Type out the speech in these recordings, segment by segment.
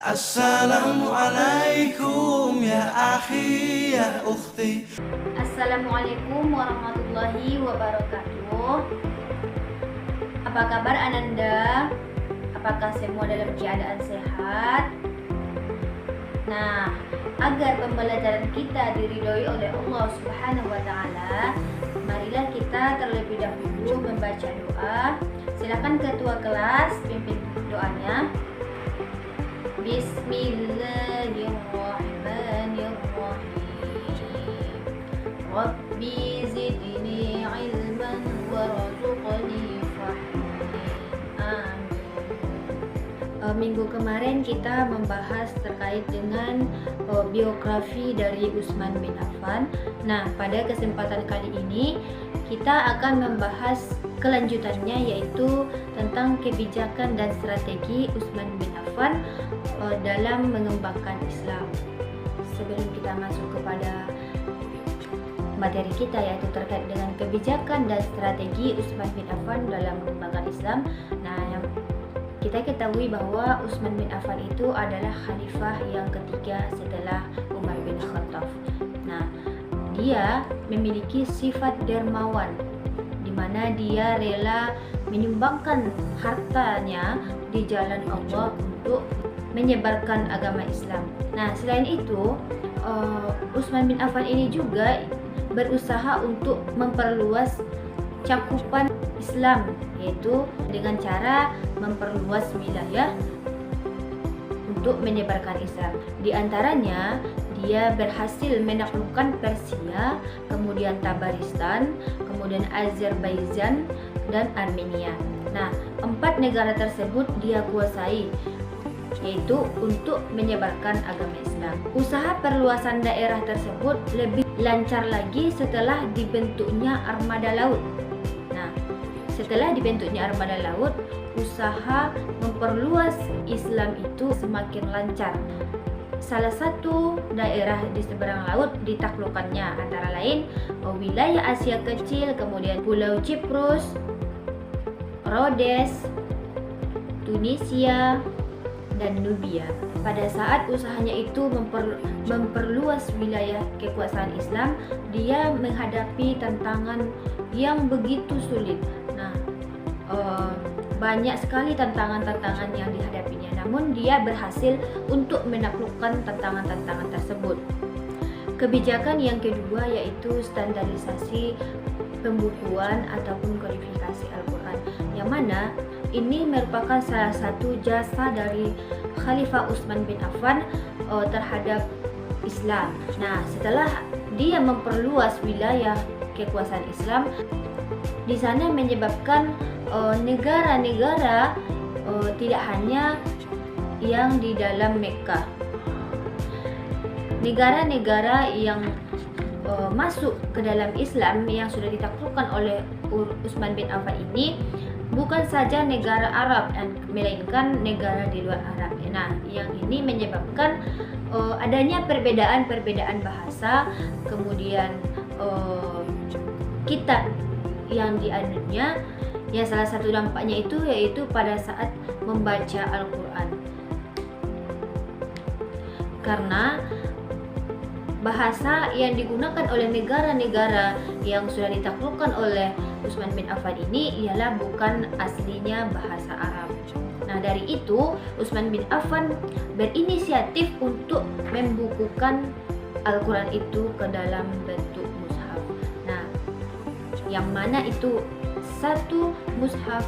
Assalamualaikum ya akhi ya ukhti. Assalamualaikum warahmatullahi wabarakatuh. Apa kabar Ananda? Apakah semua dalam keadaan sehat? Nah, agar pembelajaran kita diridhoi oleh Allah Subhanahu wa taala, marilah kita terlebih dahulu membaca doa. Silakan ketua kelas pimpin doanya. Bismillahirrahmanirrahim. Rabbi zidni ilman warzuqni fahman. Amin. Minggu kemarin kita membahas terkait dengan biografi dari Utsman bin Affan. Nah, pada kesempatan kali ini kita akan membahas kelanjutannya, yaitu tentang kebijakan dan strategi Utsman bin Affan dalam mengembangkan Islam. Sebelum kita masuk kepada materi kita, yaitu terkait dengan kebijakan dan strategi Utsman bin Affan dalam mengembangkan Islam. Nah, yang kita ketahui bahwa Utsman bin Affan itu adalah khalifah yang ketiga setelah Umar bin Khattab. Nah, dia memiliki sifat dermawan, di mana dia rela menyumbangkan hartanya di jalan Allah untuk menyebarkan agama Islam. Nah, selain itu, Utsman bin Affan ini juga berusaha untuk memperluas cakupan Islam, yaitu dengan cara memperluas wilayah untuk menyebarkan Islam. Di antaranya, dia berhasil menaklukkan Persia, kemudian Tabaristan, kemudian Azerbaijan, dan Armenia. Nah, 4 negara tersebut dia kuasai, yaitu untuk menyebarkan agama Islam. Usaha perluasan daerah tersebut lebih lancar lagi setelah dibentuknya armada laut. Nah, setelah dibentuknya armada laut, usaha memperluas Islam itu semakin lancar. Salah satu daerah di seberang laut ditaklukkannya antara lain wilayah Asia Kecil, kemudian Pulau Cyprus, Rhodes, Tunisia, dan Nubia. Pada saat usahanya itu memperluas wilayah kekuasaan Islam, dia menghadapi tantangan yang begitu sulit. Nah, banyak sekali tantangan-tantangan yang dihadapinya, namun dia berhasil untuk menaklukkan tantangan-tantangan tersebut. Kebijakan yang kedua yaitu standarisasi pembukuan ataupun kodifikasi Al-Quran, yang mana ini merupakan salah satu jasa dari Khalifah Utsman bin Affan terhadap Islam. Nah, setelah dia memperluas wilayah kekuasaan Islam, di sana menyebabkan negara-negara tidak hanya yang di dalam Mekah, negara-negara yang masuk ke dalam Islam yang sudah ditaklukkan oleh Utsman bin Affan ini bukan saja negara Arab, melainkan negara di luar Arab. Nah, yang ini menyebabkan adanya perbedaan-perbedaan bahasa, kemudian kitab yang dianutnya, yang salah satu dampaknya itu yaitu pada saat membaca Al-Quran, karena bahasa yang digunakan oleh negara-negara yang sudah ditaklukkan oleh Utsman bin Affan ini ialah bukan aslinya bahasa Arab. Nah, dari itu Utsman bin Affan berinisiatif untuk membukukan Al-Quran itu ke dalam bentuk mushaf. Nah, yang mana itu satu mushaf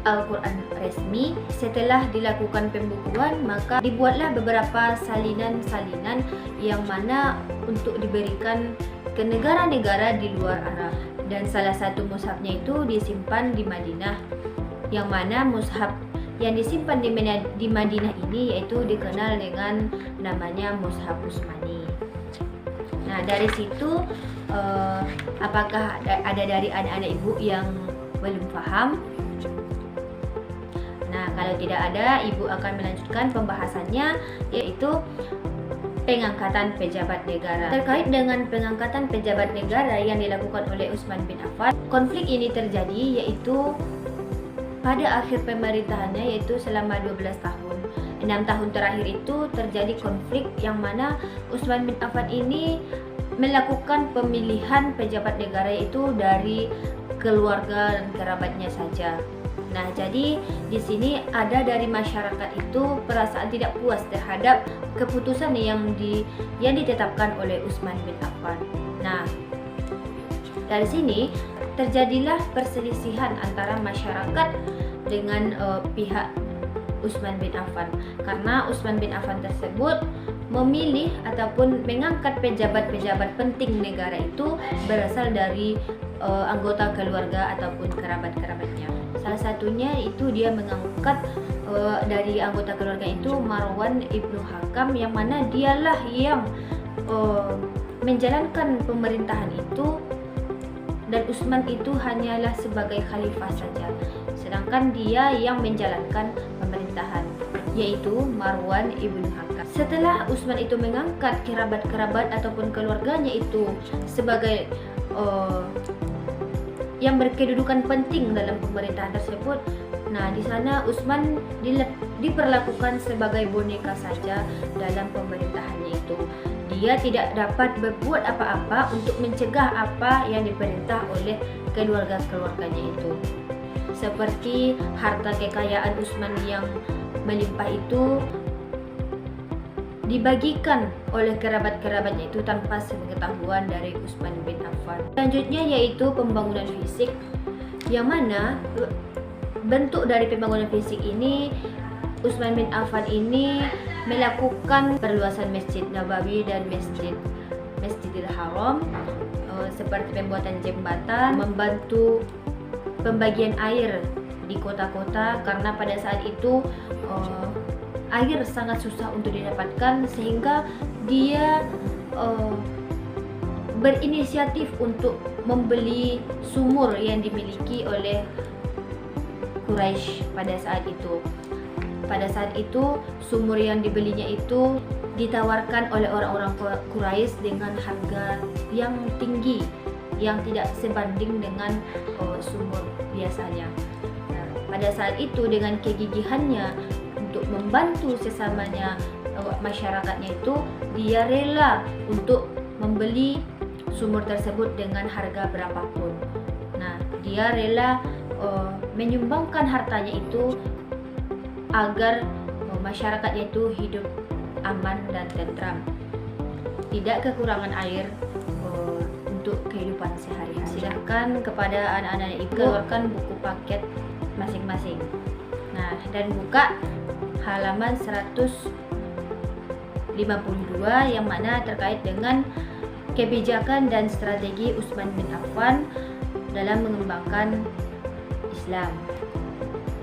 Al-Quran resmi. Setelah dilakukan pembukuan, maka dibuatlah beberapa salinan-salinan yang mana untuk diberikan ke negara-negara di luar Arab. Dan salah satu mushafnya itu disimpan di Madinah, yang mana mushaf yang disimpan di Madinah ini yaitu dikenal dengan namanya mushaf Utsmani. Nah, dari situ apakah ada dari anak-anak ibu yang belum paham? Nah, kalau tidak ada, ibu akan melanjutkan pembahasannya, yaitu pengangkatan pejabat negara. Terkait dengan pengangkatan pejabat negara yang dilakukan oleh Utsman bin Affan, konflik ini terjadi yaitu pada akhir pemerintahannya, yaitu selama 12 tahun. 6 tahun terakhir itu terjadi konflik yang mana Utsman bin Affan ini melakukan pemilihan pejabat negara itu dari keluarga dan kerabatnya saja. Nah, jadi di sini ada dari masyarakat itu perasaan tidak puas terhadap keputusan yang ditetapkan oleh Utsman bin Affan. Nah, dari sini terjadilah perselisihan antara masyarakat dengan pihak Utsman bin Affan, karena Utsman bin Affan tersebut memilih ataupun mengangkat pejabat-pejabat penting negara itu berasal dari anggota keluarga ataupun kerabat-kerabatnya. Salah satunya itu dia mengangkat dari anggota keluarga itu Marwan ibnu Hakam, yang mana dialah yang menjalankan pemerintahan itu, dan Utsman itu hanyalah sebagai khalifah saja, sedangkan dia yang menjalankan pemerintahan, yaitu Marwan ibnu Hakam. Setelah Utsman itu mengangkat kerabat-kerabat ataupun keluarganya itu sebagai yang berkedudukan penting dalam pemerintahan tersebut, nah di sana Utsman diperlakukan sebagai boneka saja dalam pemerintahannya itu. Dia tidak dapat berbuat apa-apa untuk mencegah apa yang diperintah oleh keluarga-keluarganya itu. Seperti harta kekayaan Utsman yang melimpah itu dibagikan oleh kerabat-kerabatnya itu tanpa sepengetahuan dari Utsman bin Affan. Selanjutnya yaitu pembangunan fisik, yang mana bentuk dari pembangunan fisik ini Utsman bin Affan ini melakukan perluasan Masjid Nabawi dan Masjidil Haram, seperti pembuatan jembatan, membantu pembagian air di kota-kota, karena pada saat itu air sangat susah untuk didapatkan, sehingga dia berinisiatif untuk membeli sumur yang dimiliki oleh Quraisy pada saat itu. Pada saat itu sumur yang dibelinya itu ditawarkan oleh orang-orang Quraisy dengan harga yang tinggi, yang tidak sebanding dengan sumur biasanya. Nah, pada saat itu dengan kegigihannya untuk membantu sesamanya masyarakatnya itu, dia rela untuk membeli sumur tersebut dengan harga berapapun. Nah, dia rela menyumbangkan hartanya itu agar masyarakatnya itu hidup aman dan tentram, tidak kekurangan air untuk kehidupan sehari-hari. Silahkan kepada anak-anak ibu keluarkan buku paket masing-masing. Nah, dan buka halaman 152 yang mana terkait dengan kebijakan dan strategi Utsman bin Affan dalam mengembangkan Islam.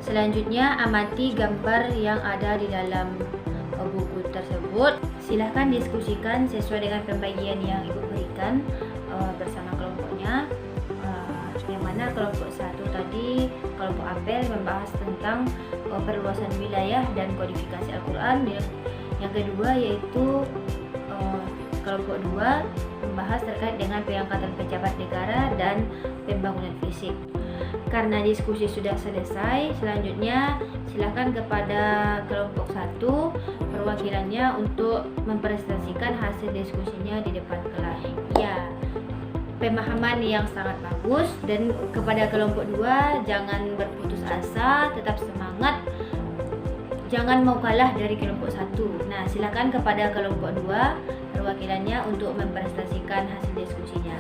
Selanjutnya amati gambar yang ada di dalam buku tersebut. Silahkan diskusikan sesuai dengan pembagian yang ibu berikan bersama kelompoknya. Yang mana kelompok 1 tadi, kelompok apel, membahas tentang perluasan wilayah dan kodifikasi Al-Quran. Yang kedua yaitu kelompok 2 membahas terkait dengan pengangkatan pejabat negara dan pembangunan fisik. Karena diskusi sudah selesai, selanjutnya silakan kepada kelompok 1 perwakilannya untuk mempresentasikan hasil diskusinya di depan kelas. Ya, pemahaman yang sangat bagus. Dan kepada kelompok 2, jangan berputus asa, tetap semangat, jangan mau kalah dari kelompok 1. Nah, silakan kepada kelompok 2 perwakilannya untuk mempresentasikan hasil diskusinya.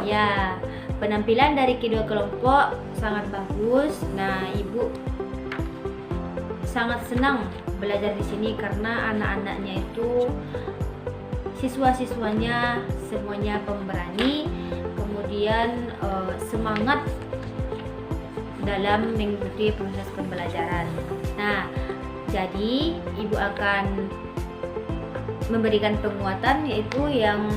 Ya, penampilan dari kedua kelompok sangat bagus. Nah, ibu sangat senang belajar di sini karena anak-anaknya itu, siswa-siswanya semuanya pemberani, kemudian semangat dalam mengikuti proses pembelajaran. Nah, jadi ibu akan memberikan penguatan, yaitu yang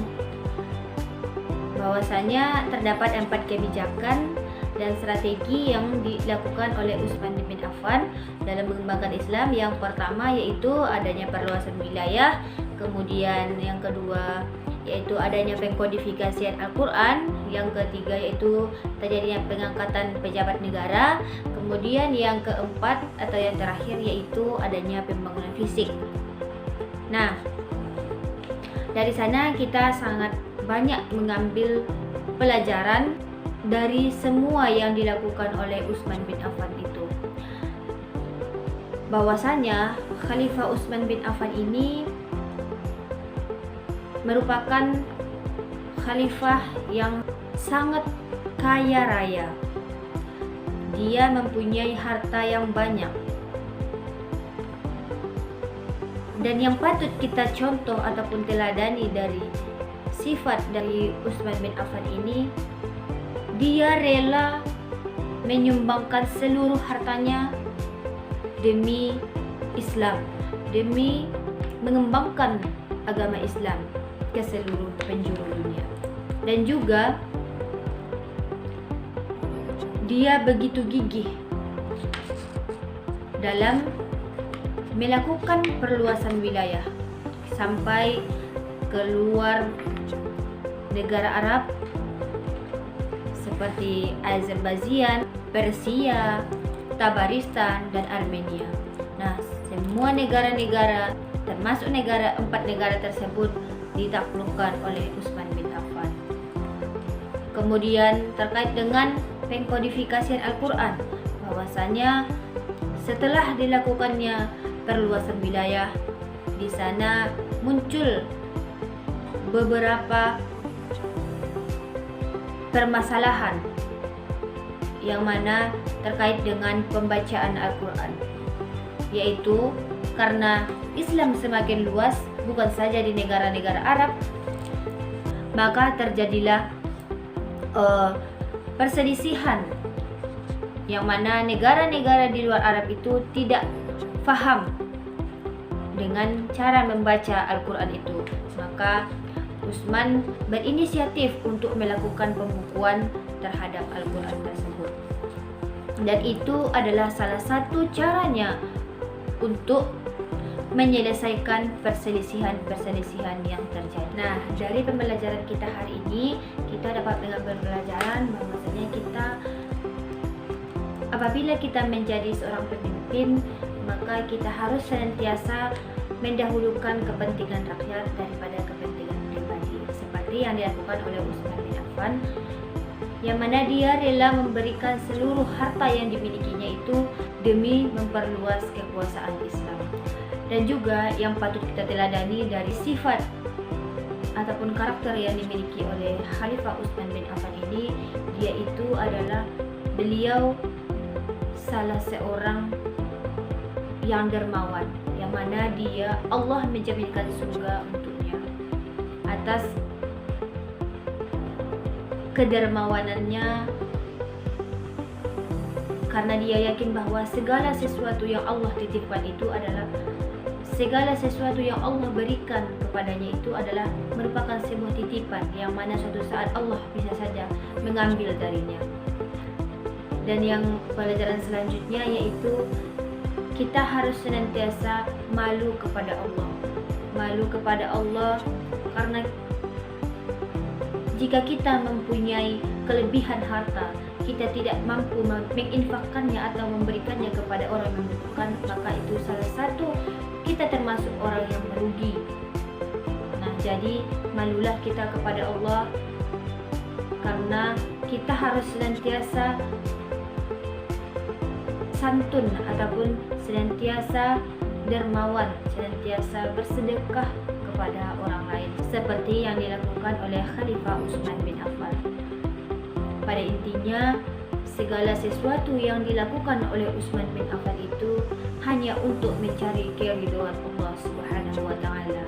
bahwasanya terdapat 4 kebijakan dan strategi yang dilakukan oleh Utsman bin Affan dalam mengembangkan Islam. Yang pertama yaitu adanya perluasan wilayah, kemudian yang kedua yaitu adanya pengkodifikasian Al-Quran. Yang ketiga yaitu terjadinya pengangkatan pejabat negara. Kemudian yang keempat atau yang terakhir yaitu adanya pembangunan fisik. Nah, dari sana kita sangat banyak mengambil pelajaran dari semua yang dilakukan oleh Utsman bin Affan itu. Bahwasanya Khalifah Utsman bin Affan ini merupakan khalifah yang sangat kaya raya. Dia mempunyai harta yang banyak. Dan yang patut kita contoh ataupun teladani dari sifat dari Utsman bin Affan ini, dia rela menyumbangkan seluruh hartanya demi Islam, demi mengembangkan agama Islam ke seluruh penjuru dunia. Dan juga dia begitu gigih dalam melakukan perluasan wilayah sampai keluar negara Arab seperti Azerbaijan, Persia, Tabaristan, dan Armenia. Nah, semua negara-negara termasuk empat negara tersebut ditaklukkan oleh Utsman bin Affan. Kemudian terkait dengan pengkodifikasian Al-Quran, bahwasanya setelah dilakukannya perluasan wilayah, di sana muncul beberapa permasalahan yang mana terkait dengan pembacaan Al-Quran, yaitu karena Islam semakin luas bukan saja di negara-negara Arab, maka terjadilah perselisihan yang mana negara-negara di luar Arab itu tidak faham dengan cara membaca Al-Quran itu. Maka Utsman berinisiatif untuk melakukan pembukuan terhadap Al-Quran tersebut. Dan itu adalah salah satu caranya untuk menyelesaikan perselisihan-perselisihan yang terjadi. Nah, dari pembelajaran kita hari ini, kita dapat mengambil pelajaran bahwasanya apabila kita menjadi seorang pemimpin, maka kita harus senantiasa mendahulukan kepentingan rakyat daripada kepentingan pribadi, seperti yang dilakukan oleh Utsman bin Affan, yang mana dia rela memberikan seluruh harta yang dimilikinya itu demi memperluas kekuasaan Islam. Dan juga yang patut kita teladani dari sifat ataupun karakter yang dimiliki oleh Khalifah Utsman bin Affan ini, dia itu adalah beliau salah seorang yang dermawan, yang mana dia Allah menjaminkan surga untuknya atas kedermawanannya, karena dia yakin bahwa segala sesuatu yang Allah titipkan itu adalah segala sesuatu yang Allah berikan kepadanya itu adalah merupakan sebuah titipan yang mana suatu saat Allah bisa saja mengambil darinya. Dan yang pelajaran selanjutnya yaitu kita harus senantiasa malu kepada Allah. Malu kepada Allah karena jika kita mempunyai kelebihan harta, kita tidak mampu menginfakkannya atau memberikannya kepada orang yang membutuhkan, maka itu salah satu kita termasuk orang yang merugi. Nah, jadi malulah kita kepada Allah, karena kita harus senantiasa santun ataupun senantiasa dermawan, senantiasa bersedekah kepada orang lain, seperti yang dilakukan oleh Khalifah Utsman bin Affan. Pada intinya, segala sesuatu yang dilakukan oleh Utsman bin Affan itu hanya untuk mencari keridhaan Allah Subhanahu wa taala.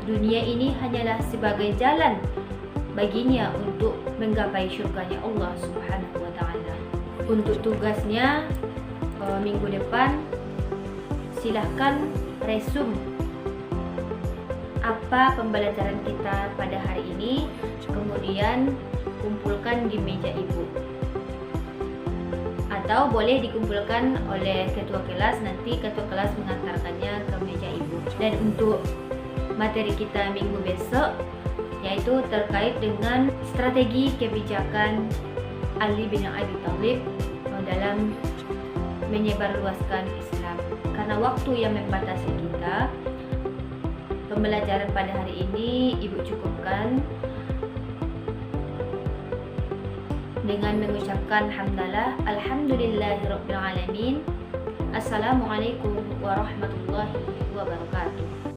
Dunia ini hanyalah sebagai jalan baginya untuk menggapai syurganya Allah Subhanahu wa taala. Untuk tugasnya minggu depan, silahkan resum apa pembelajaran kita pada hari ini, kemudian kumpulkan di meja ibu, atau boleh dikumpulkan oleh ketua kelas, nanti ketua kelas mengantarkannya ke meja ibu. Dan untuk materi kita minggu besok, yaitu terkait dengan strategi kebijakan Ali bin Abi Thalib dalam menyebarluaskan Islam. Karena waktu yang membatasi kita, pembelajaran pada hari ini Ibu cukupkan dengan mengucapkan hamdalah, alhamdulillahirabbil alamin. Assalamualaikum warahmatullahi wabarakatuh.